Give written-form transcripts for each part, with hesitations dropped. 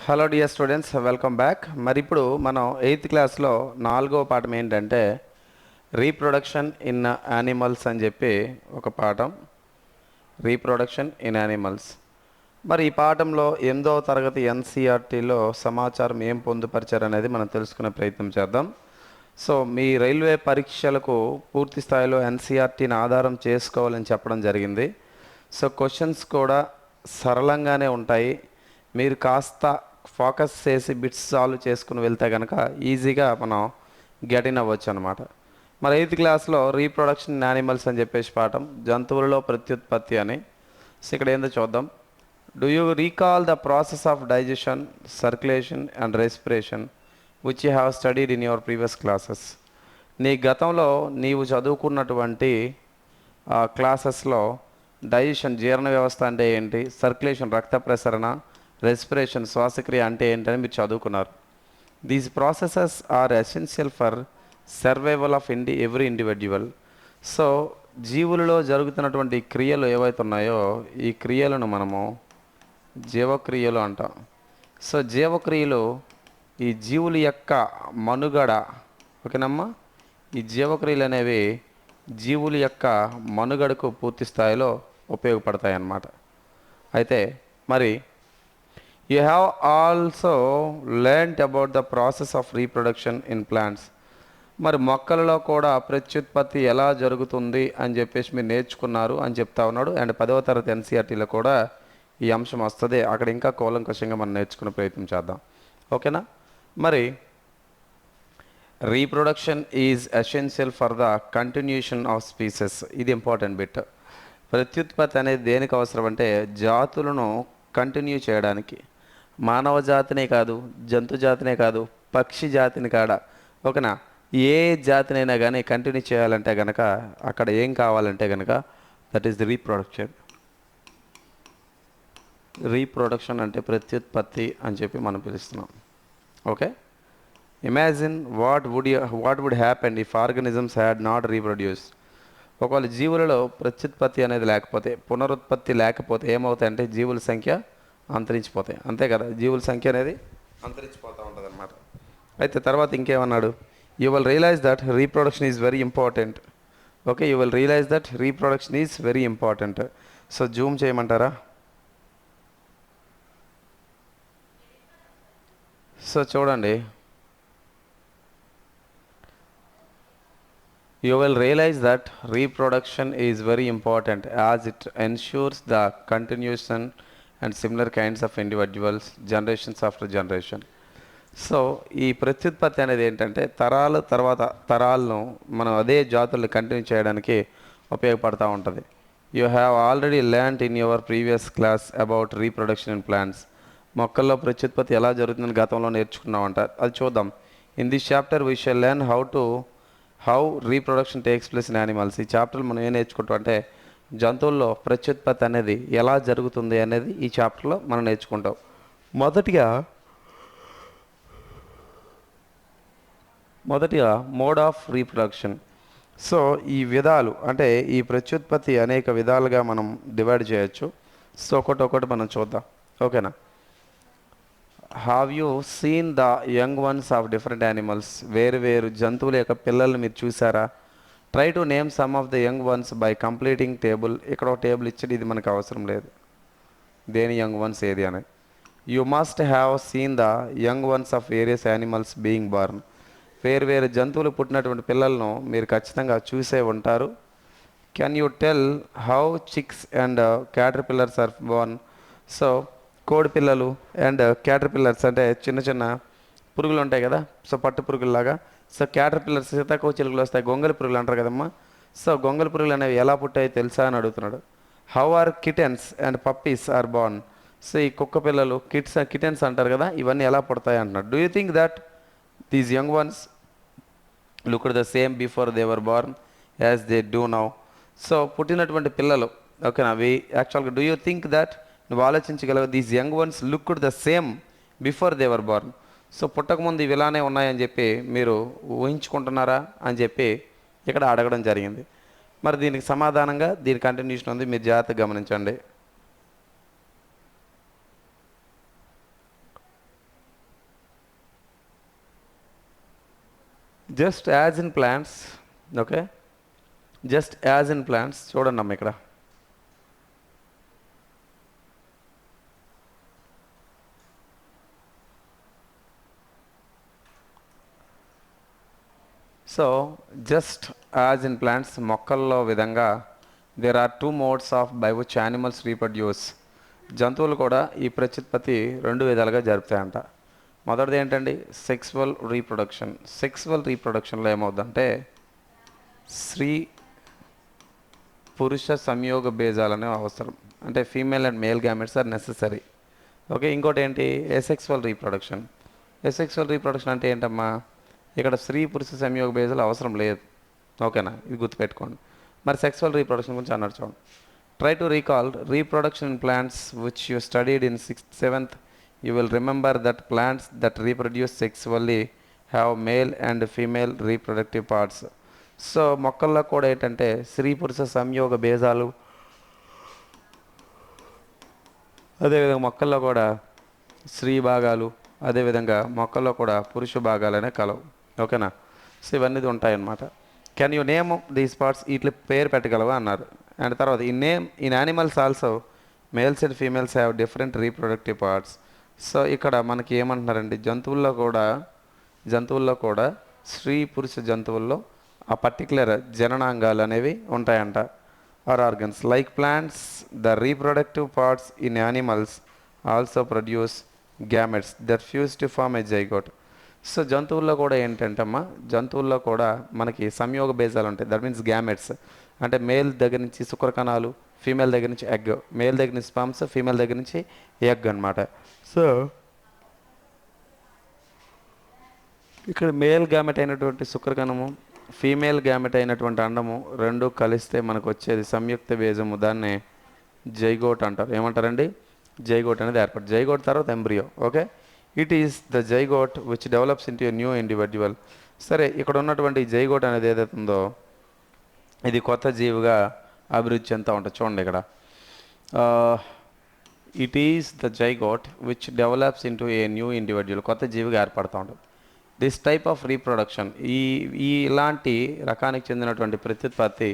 Hello dear students, welcome back. మరి ఇప్పుడు మనం 8th క్లాస్లో 4వ పాఠం ఏంటంటే రీప్రొడక్షన్ ఇన్ యానిమల్స్ అని చెప్పి ఒక పాఠం. Reproduction in animals. మరి ఈ పాఠంలో 8వ తరగతి ఎన్సీఆర్టీలో సమాచారం ఏం పొందుపరిచారు అనేది మనం తెలుసుకునే ప్రయత్నం చేద్దాం. సో మీ రైల్వే పరీక్షలకు పూర్తి స్థాయిలో ఎన్సీఆర్టీని ఆధారం చేసుకోవాలని చెప్పడం జరిగింది. సో క్వశ్చన్స్ కూడా సరళంగానే ఉంటాయి. మీరు కాస్త ఫోకస్ చేసి బిట్స్ సాల్వ్ చేసుకుని వెళ్తే కనుక ఈజీగా మనం గెట్ ఇన్ అవ్వచ్చు అనమాట. మరి 8th క్లాస్లో రీప్రొడక్షన్ ఇన్ యానిమల్స్ అని చెప్పేసి పాఠం, జంతువులలో ప్రత్యుత్పత్తి అని. సో ఇక్కడ ఏందో చూద్దాం. Do you recall the process of digestion, circulation and respiration which you have studied in your previous classes? నీ గతంలో నీవు చదువుకున్నటువంటి క్లాసెస్లో డైజెషన్ జీర్ణ వ్యవస్థ అంటే ఏంటి, సర్క్యులేషన్ రక్త ప్రసరణ, రెస్పిరేషన్ శ్వాసక్రియ అంటే ఏంటని మీరు చదువుకున్నారు. These processes are essential for survival of every individual. So జీవులలో జరుగుతున్నటువంటి క్రియలు ఏవైతే ఉన్నాయో ఈ క్రియలను మనము జీవక్రియలు అంటాం. సో జీవక్రియలు ఈ జీవుల యొక్క మనుగడ, ఓకేనమ్మా, ఈ జీవక్రియలు అనేవి జీవుల యొక్క మనుగడకు పూర్తి స్థాయిలో ఉపయోగపడతాయి అన్నమాట. అయితే మరి you have also learned about the process of reproduction in plants. మరి మొక్కలలో కూడా ప్రత్యుత్పత్తి ఎలా జరుగుతుంది అని చెప్పేసి మీరు నేర్చుకున్నారు అని చెప్తా ఉన్నాడు. అండ్ 10వ తరగతి ఎన్సీఆర్టీలో కూడా ఈ అంశం వస్తుంది. అక్కడ ఇంకా కూలంకషంగా మనం నేర్చుకునే ప్రయత్నం చేద్దాం, ఓకేనా. మరి reproduction is essential for the continuation of species. ఇది ఇంపార్టెంట్ బిట్. ప్రత్యుత్పత్తి అనేది దేనికి అవసరం అంటే జాతులను కంటిన్యూ చేయడానికి. మానవ జాతినే కాదు, జంతు జాతినే కాదు, పక్షి జాతిని కాడ, ఓకేనా, ఏ జాతినైనా కానీ కంటిన్యూ చేయాలంటే కనుక అక్కడ ఏం కావాలంటే కనుక that is the reproduction. Reproduction అంటే ప్రత్యుత్పత్తి అని చెప్పి మనం పిలుస్తున్నాం, okay. Imagine what would happen if organisms had not reproduce. ఒకవేళ జీవులలో ప్రత్యుత్పత్తి అనేది లేకపోతే, పునరుత్పత్తి లేకపోతే ఏమవుతాయంటే జీవుల సంఖ్య అంతరించిపోతాయి, అంతే కదా. జీవుల సంఖ్య అనేది అంతరించిపోతూ ఉంటుంది అనమాట. అయితే తర్వాత ఇంకేమన్నాడు, you will realize that reproduction is very important. Okay, you will realize that reproduction is very important. So zoom చేయమంటారా? సో చూడండి, you will realize that reproduction is very important as it ensures the continuation and similar kinds of individuals generations after generation. So ఈ ప్రత్యుత్పత్తి అనేది ఏంటంటే తరాలు తర్వాత తరాలను మనం అదే జాతుల్ని కంటిన్యూ చేయడానికి ఉపయోగపడుతూ ఉంటుంది. You have already learned in your previous class about reproduction in plants. మొక్కల్లో ప్రత్యుత్పత్తి ఎలా జరుగుతుందని గతంలో నేర్చుకున్నామంట. అది చూద్దాం. In this chapter we shall learn how reproduction takes place in animals. ఈ చాప్టర్లో మనం ఏం నేర్చుకుంటాం అంటే జంతువుల్లో ప్రత్యుత్పత్తి అనేది ఎలా జరుగుతుంది అనేది ఈ చాప్టర్లో మనం నేర్చుకుంటాం. మొదటిగా మోడ్ ఆఫ్ రీప్రొడక్షన్. సో ఈ విధాలు అంటే ఈ ప్రత్యుత్పత్తి అనేక విధాలుగా మనం డివైడ్ చేయొచ్చు. సో ఒకటి మనం చూద్దాం, ఓకేనా. Have you seen the young ones of different animals. వేరు జంతువుల యొక్క పిల్లల్ని మీరు చూసారా? Try to name some of the young once by completing table. ఇక్కడ ఒక టేబుల్ ఇచ్చాడు, ఇది మనకు అవసరం లేదు, దేని యంగ్ వన్స్ ఏది అనేది. You must have seen the young ones of various animals being born. వేరు జంతువులు పుట్టినటువంటి పిల్లలను మీరు ఖచ్చితంగా చూసే ఉంటారు. Can you tell how chicks and caterpillars are born. So కోడి పిల్లలు అండ్ క్యాటర్పిల్లర్స్ అంటే చిన్న చిన్న పురుగులు ఉంటాయి కదా, సో పట్టు పురుగుల్లాగా. సో క్యాటర్పిల్లర్స్ సీతాకోచిలుకలు వస్తాయి, గొంగలి పురుగులు అంటారు కదమ్మా. సో గొంగలి పురుగులు అనేవి ఎలా పుట్టాయి తెలుసా అని అడుగుతున్నాడు. How are kittens and puppies are born. So ఈ కుక్క పిల్లలు కిటెన్స్ అంటారు కదా, ఇవన్నీ ఎలా పుడతాయి అంటున్నాడు. Do you think that these young ones looked the same before they were Born as they do now. So పుట్టినటువంటి పిల్లలు, ఓకేనా, అవి యాక్చువల్గా డూ యూ థింక్ దట్, నువ్వు ఆలోచించగలవు, these young ones looked the same before they were born. So పుట్టకముందు ఇవి ఇలానే ఉన్నాయని చెప్పి మీరు ఊహించుకుంటున్నారా అని చెప్పి ఇక్కడ అడగడం జరిగింది. మరి దీనికి సమాధానంగా దీని కంటిన్యూషన్ ఉంది, మీరు జాగ్రత్తగా గమనించండి. Just as in plants, okay, just as in plants చూడండి అమ్మ ఇక్కడ. So just as in plants మొక్కల్లో విధంగా there are 2 modes of by which animals reproduce. జంతువులు కూడా ఈ ప్రత్యుత్పత్తి 2 విధాలుగా జరుపుతాయంట. మొదటిది ఏంటండి? Sexual reproduction. సెక్సువల్ రీప్రొడక్షన్లో ఏమవుతుందంటే స్త్రీ పురుష సంయోగ బీజాలు అనేవి అవసరం, అంటే female and male gametes are necessary. Okay, ఇంకోటి ఏంటి? Asexual reproduction. ఎసెక్సువల్ రీప్రొడక్షన్ అంటే ఏంటమ్మా? ఇక్కడ స్త్రీ పురుష సంయోగ బీజాలు అవసరం లేదు. ఓకేనా, ఇది గుర్తుపెట్టుకోండి. మరి సెక్సువల్ రీప్రొడక్షన్ గురించి అన్నాడు చూడండి. Try to recall reproduction in plants which you studied in 6th 7th. You will remember that plants that reproduce sexually have male and female reproductive parts. So మొక్కల్లో కూడా ఏంటంటే స్త్రీ పురుష సంయోగ బీజాలు, అదేవిధంగా మొక్కల్లో కూడా స్త్రీ భాగాలు, అదేవిధంగా మొక్కల్లో కూడా పురుష భాగాలనే కలవు. ఓకేనా, సో ఇవన్నీ ఉంటాయన్నమాట. Can you name these parts? వీటి పేరు పెట్టగలవా అన్నారు. అండ్ తర్వాత in animals also males and females have different reproductive parts. So ఇక్కడ మనకి ఏమంటున్నారండి? జంతువుల్లో కూడా స్త్రీ పురుష జంతువుల్లో ఆ పర్టికులర్ జననాంగాలు అనేవి ఉంటాయంట, or organs. Like plants the reproductive parts in animals also produce gametes that fuse to form a zygote. So జంతువుల్లో కూడా ఏంటంటమ్మా, జంతువుల్లో కూడా మనకి సంయోగ బీజాలు ఉంటాయి. దట్ మీన్స్ గ్యామెట్స్ అంటే మేల్ దగ్గర నుంచి శుక్రకణాలు, ఫీమేల్ దగ్గర నుంచి ఎగ్, మేల్ దగ్గర నుంచి స్పర్మ్స్, ఫీమేల్ దగ్గర నుంచి ఎగ్ అనమాట. సో ఇక్కడ మేల్ గ్యామెట్ అయినటువంటి శుక్రకణము, ఫీమేల్ గ్యామెట్ అయినటువంటి అండము రెండు కలిస్తే మనకు వచ్చేది సంయుక్త బీజము. దాన్ని జైగోట్ అంటారు. ఏమంటారండి? జైగోట్ అనేది ఏర్పడు. జైగోట్ తర్వాత embryo. Okay, it is the zygote which develops into a new individual. సరే, ఇక్కడ ఉన్నటువంటి జైగోట్ అనేది ఏదైతే ఉందో ఇది కొత్త జీవిగా అభివృద్ధి చెందుతూ ఉంటుంది. చూడండి ఇక్కడ, it is the zygote which develops into a new individual. కొత్త జీవిగా ఏర్పడుతూ ఉంటుంది. దిస్ టైప్ ఆఫ్ రీప్రొడక్షన్, ఇలాంటి రకానికి చెందినటువంటి ప్రత్యుత్పత్తి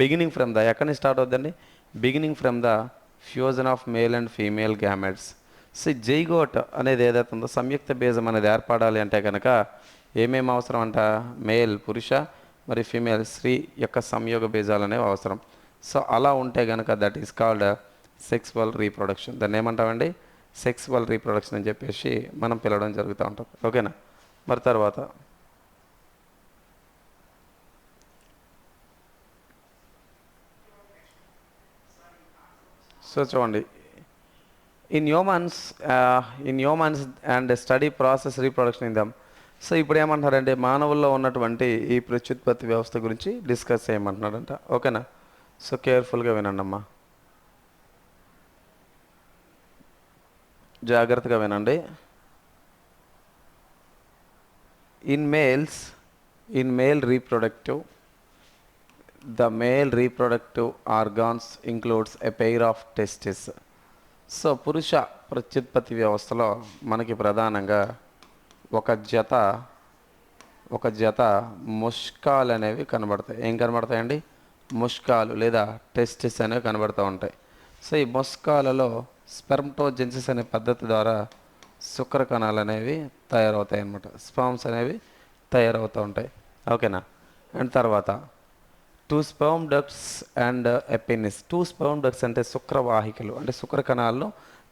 బిగినింగ్ ఫ్రమ్ ద, ఎక్కడి నుంచి స్టార్ట్ అవుతుందండి? Beginning from the fusion of male and female gametes. So zygote అనేది ఏదైతే ఉందో సంయుక్త బీజం అనేది ఏర్పడాలి అంటే కనుక ఏమేమి అవసరం అంట? మేల్ పురుష, మరి ఫీమేల్ స్త్రీ యొక్క సంయోగ బీజాలు అనేవి అవసరం. సో అలా ఉంటే కనుక that is called sexual reproduction. దాన్ని ఏమంటామండి? సెక్సువల్ రీప్రొడక్షన్ అని చెప్పేసి మనం పిలవడం జరుగుతూ ఉంటుంది. ఓకేనా, మరి తర్వాత సో చూడండి, in humans and study process reproduction in dum. So ఇప్పుడు ఏమంటున్నారంటే మానవుల్లో ఉన్నటువంటి ఈ ప్రత్యుత్పత్తి వ్యవస్థ గురించి డిస్కస్ చేయమంటున్నాడంట. ఓకేనా, సో కేర్ఫుల్గా వినండి అమ్మా, జాగ్రత్తగా వినండి. In male reproductive, the male reproductive organs includes a pair of testes. So పురుష ప్రత్యుత్పత్తి వ్యవస్థలో మనకి ప్రధానంగా ఒక జత ముష్కాలు అనేవి కనబడతాయి. ఏం కనబడతాయండి? ముష్కాలు లేదా టెస్టిస్ అనేవి కనబడుతూ ఉంటాయి. సో ఈ ముష్కాలలో స్పెర్మటోజెన్సిస్ అనే పద్ధతి ద్వారా శుక్రకణాలు అనేవి తయారవుతాయి అన్నమాట. స్పర్మ్స్ అనేవి తయారవుతూ ఉంటాయి. ఓకేనా, అండ్ తర్వాత 2 sperm ducts and a penis. 2 sperm ducts అంటే శుక్రవాహికలు, అంటే శుక్రకణాలను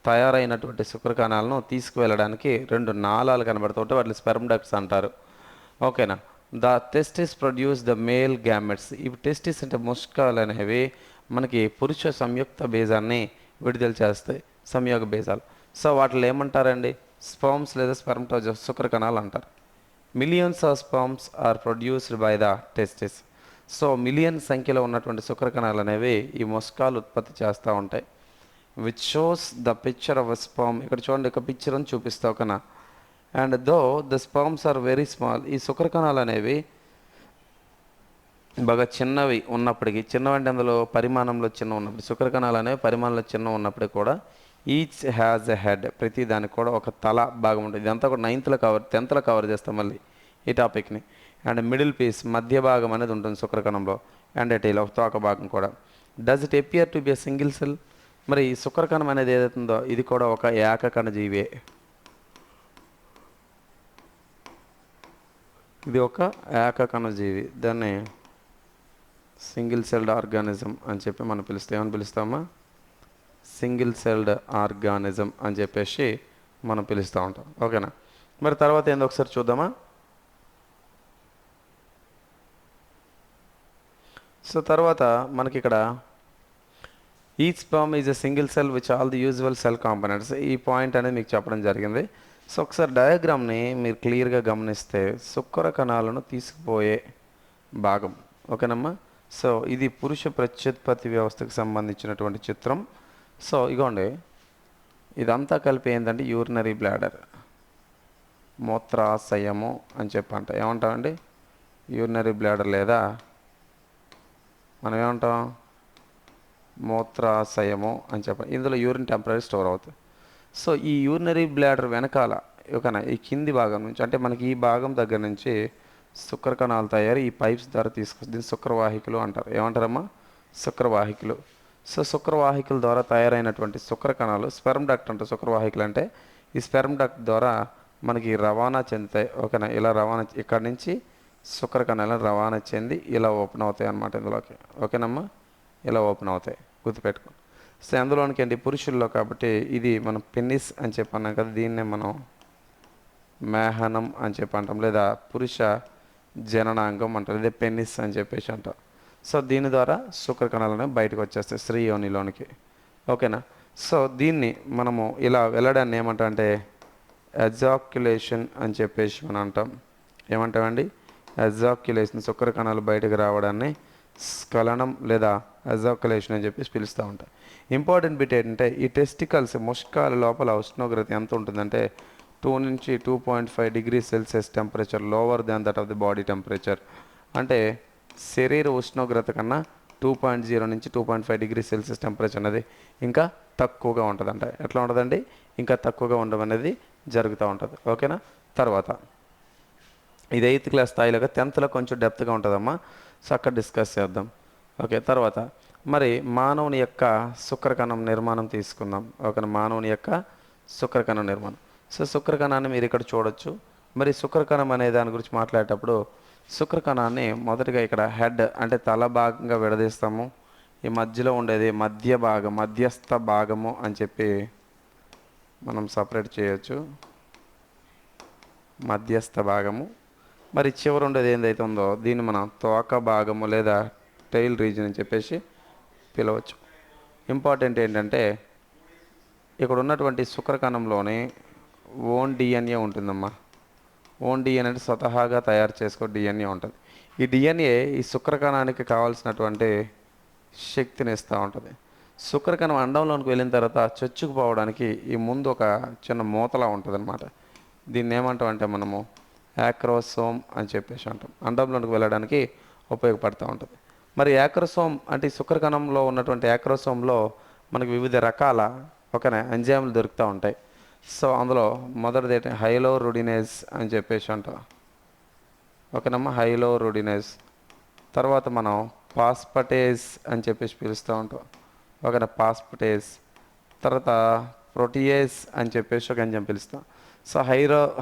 తయారైనటువంటి శుక్రకణాలను తీసుకువెళ్ళడానికి 2 నాళాలు కనబడుతుంటే వాటిని స్పెర్మ్ డక్ట్స్ అంటారు. ఓకేనా, the testis produce the male gametes. ఈ టెస్టిస్ అంటే ముష్కాలు అనేవి మనకి పురుష సంయుక్త బీజాన్ని విడుదల చేస్తాయి, సంయోగ బీజాలు. సో వాటిలో ఏమంటారండి? స్పర్మ్స్ లేదా స్పెర్మటోజెన్స్ శుక్రకణాలు అంటారు. Millions of sperms are produced by the testis. So million సంఖ్యలో ఉన్నటువంటి శుక్రకణాలు అనేవి ఈ ముష్కాలు ఉత్పత్తి చేస్తూ ఉంటాయి. Which shows the picture of a sperm. ఇక్కడ చూడండి, ఒక పిక్చర్ అని చూపిస్తా. ఓకేనా, and though the sperms are very small. ఈ శుక్రకణాలు అనేవి బాగా చిన్నవి ఉన్నప్పటికీ, చిన్నవంటే అందులో పరిమాణంలో చిన్న ఉన్నప్పుడు, శుక్రకణాలు అనేవి పరిమాణంలో చిన్న ఉన్నప్పటికీ కూడా ఈచ్ హ్యాజ్ ఎ హెడ్. ప్రతి దానికి కూడా ఒక తల భాగం ఉంటుంది. ఇదంతా కూడా 9th 10th కవర్ చేస్తాం మళ్ళీ ఈ టాపిక్ని. అండ్ మిడిల్ పీస్ మధ్య భాగం అనేది ఉంటుంది శుక్రకణంలో, అండ్ టైల్ ఒక తోక భాగం కూడా. Does it appear to be a single cell? మరి ఈ శుక్రకణం అనేది ఏదైతుందో ఇది కూడా ఒక ఏకకణజీవే. ఇది ఒక ఏకకణజీవి, దాన్ని సింగిల్ సెల్డ్ ఆర్గానిజం అని చెప్పి మనం పిలుస్తాం. ఏమని పిలుస్తామా? సింగిల్ సెల్డ్ ఆర్గానిజం అని చెప్పేసి మనం పిలుస్తూ ఉంటాం. ఓకేనా? మరి తర్వాత ఏందో ఒకసారి చూద్దామా? సో తర్వాత మనకి ఇక్కడ each sperm is a single cell which all the usual cell components, ఈ పాయింట్ అనేది మీకు చెప్పడం జరిగింది. సో ఒకసారి డయాగ్రామ్ని మీరు క్లియర్గా గమనిస్తే శుక్ర కణాలను తీసుకుపోయే భాగం. ఓకేనమ్మా? సో ఇది పురుష ప్రత్యుత్పత్తి వ్యవస్థకు సంబంధించినటువంటి చిత్రం. సో ఇగోండి, ఇదంతా కలిపి ఏంటంటే యూరినరీ బ్లాడర్, మూత్రాశయము అని చెప్పంట. ఏమంటామండి? యూరినరీ బ్లాడర్, లేదా మనం ఏమంటాం? మూత్రాశయము అని చెప్పండి. ఇందులో యూరిన్ టెంపరీ స్టోర్ అవుతుంది. సో ఈ యూరినరీ బ్లాడర్ వెనకాల ఓకేనా, ఈ కింది భాగం నుంచి అంటే మనకి ఈ భాగం దగ్గర నుంచి శుక్ర కణాలు తయారు ఈ పైప్స్ ద్వారా తీసుకొచ్చి దీన్ని శుక్రవాహికలు అంటారు. ఏమంటారమ్మా? శుక్రవాహికలు. సో శుక్రవాహికల ద్వారా తయారైనటువంటి శుక్ర కణాలు స్పెర్మ్ డక్ట్ అంటారు. శుక్రవాహికలు అంటే ఈ స్పెర్మ్ డక్ట్ ద్వారా మనకి రవాణా చెందుతాయి. ఓకేనా? ఇలా రవాణా ఇక్కడ నుంచి శుక్ర కణాలను రవాణా చెంది ఇలా ఓపెన్ అవుతాయి అన్నమాట ఇందులోకి. ఓకేనమ్మా? ఇలా ఓపెన్ అవుతాయి, గుర్తుపెట్టుకో. సో అందులోనికి ఏంటి? పురుషుల్లో కాబట్టి ఇది మనం పెన్నిస్ అని చెప్పి అన్నాం కదా, దీన్నే మనం మేహనం అని చెప్పి అంటాం, లేదా పురుష జననాంగం అంటారు, ఇదే పెన్నిస్ అని చెప్పేసి అంటాం. సో దీని ద్వారా శుక్ర కణాలను బయటకు వచ్చేస్తాయి స్త్రీ యోనిలోనికి. ఓకేనా? సో దీన్ని మనము ఇలా వెళ్ళడాన్ని ఏమంటాం అంటే ఎజాక్యులేషన్ అని చెప్పేసి మనం అంటాం. ఏమంటామండి? ఎజాక్యులేషన్. శుక్ర కణాలు బయటకు రావడాన్ని స్ఖలనం లేదా ఎజాక్యులేషన్ అని చెప్పేసి పిలుస్తూ ఉంటాం. ఇంపార్టెంట్ బిట్ ఏంటంటే ఈ టెస్టికల్స్ ముష్కాల లోపల ఉష్ణోగ్రత ఎంత ఉంటుందంటే 2 నుంచి 2.5 degree Celsius temperature lower than that of the body temperature. అంటే శరీర ఉష్ణోగ్రత కన్నా 2.0 నుంచి 2.5 డిగ్రీ సెల్సియస్ టెంపరేచర్ అనేది ఇంకా తక్కువగా ఉంటుందంట. ఎట్లా ఉంటుందండి? ఇంకా తక్కువగా ఉండడం అనేది జరుగుతూ ఉంటుంది. ఓకేనా? తర్వాత ఇది 8th క్లాస్ స్థాయిలోగా 10thలో కొంచెం డెప్త్గా ఉంటుందమ్మా. సో అక్కడ డిస్కస్ చేద్దాం. ఓకే. తర్వాత మరి మానవుని యొక్క శుక్రకణం నిర్మాణం తీసుకుందాం. ఓకేనా? మానవుని యొక్క శుక్రకణం నిర్మాణం. సో శుక్రకణాన్ని మీరు ఇక్కడ చూడొచ్చు. మరి శుక్రకణం అనే దాని గురించి మాట్లాడేటప్పుడు శుక్రకణాన్ని మొదటిగా ఇక్కడ హెడ్ అంటే తల భాగంగా విడదీస్తాము. ఈ మధ్యలో ఉండేది మధ్య భాగం, మధ్యస్థ భాగము అని చెప్పి మనం సపరేట్ చేయొచ్చు, మధ్యస్థ భాగము. మరి చివరి ఉండేది ఏదైతే ఉందో దీన్ని మనం తోక భాగము లేదా టైల్ రీజన్ అని చెప్పేసి పిలవచ్చు. ఇంపార్టెంట్ ఏంటంటే ఇక్కడ ఉన్నటువంటి శుక్రకణంలోని ఓన్ డిఎన్ఏ ఉంటుందమ్మా. ఓన్ డిఎన్ఏ అంటే స్వతహాగా తయారు చేసుకో డిఎన్ఏ ఉంటుంది. ఈ డిఎన్ఏ ఈ శుక్రకణానికి కావాల్సినటువంటి శక్తిని ఇస్తూ ఉంటుంది. శుక్రకణం అండంలోనికి వెళ్ళిన తర్వాత చొచ్చుకుపోవడానికి ఈ ముందు ఒక చిన్న మూతలా ఉంటుంది అనమాట. దీన్ని ఏమంటాం అంటే మనము యాక్రోసోమ్ అని చెప్పేసి అంటాం. అండంలోనికి వెళ్ళడానికి ఉపయోగపడుతూ ఉంటుంది. మరి యాక్రోసోమ్ అంటే శుక్రకణంలో ఉన్నటువంటి యాక్రోసోమ్లో మనకు వివిధ రకాల ఎంజైమ్లు దొరుకుతూ ఉంటాయి. సో అందులో మొదటిది ఏంటంటే హైలోరుడినేజ్ అని చెప్పేసి అంటాం. ఓకేనమ్మా? హైలోరుడినేజ్. తర్వాత మనం పాస్పటేజ్ అని చెప్పేసి పిలుస్తూ ఉంటాం. ఓకేనా? పాస్పటేజ్. తర్వాత ప్రోటియేజ్ అని చెప్పేసి ఒక ఎంజైమ్ పిలుస్తాం. సో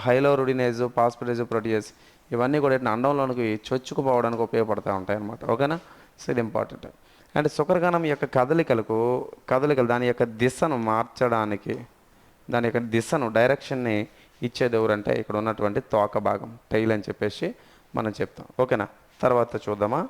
హైలోరుడినేజ్, పాస్పటేజ్, ప్రోటియేజ్ ఇవన్నీ కూడా అండంలోనికి చొచ్చుకుపోవడానికి ఉపయోగపడుతూ ఉంటాయి అన్నమాట. ఓకేనా? సో ఇది ఇంపార్టెంట్. అంటే శుక్రకణం యొక్క కదలికలు దాని యొక్క దిశను మార్చడానికి, దాని యొక్క దిశను డైరెక్షన్ని ఇచ్చేది ఎవరంటే ఇక్కడ ఉన్నటువంటి తోక భాగం, టైల్ అని చెప్పేసి మనం చెప్తాం. ఓకేనా? తర్వాత చూద్దామా?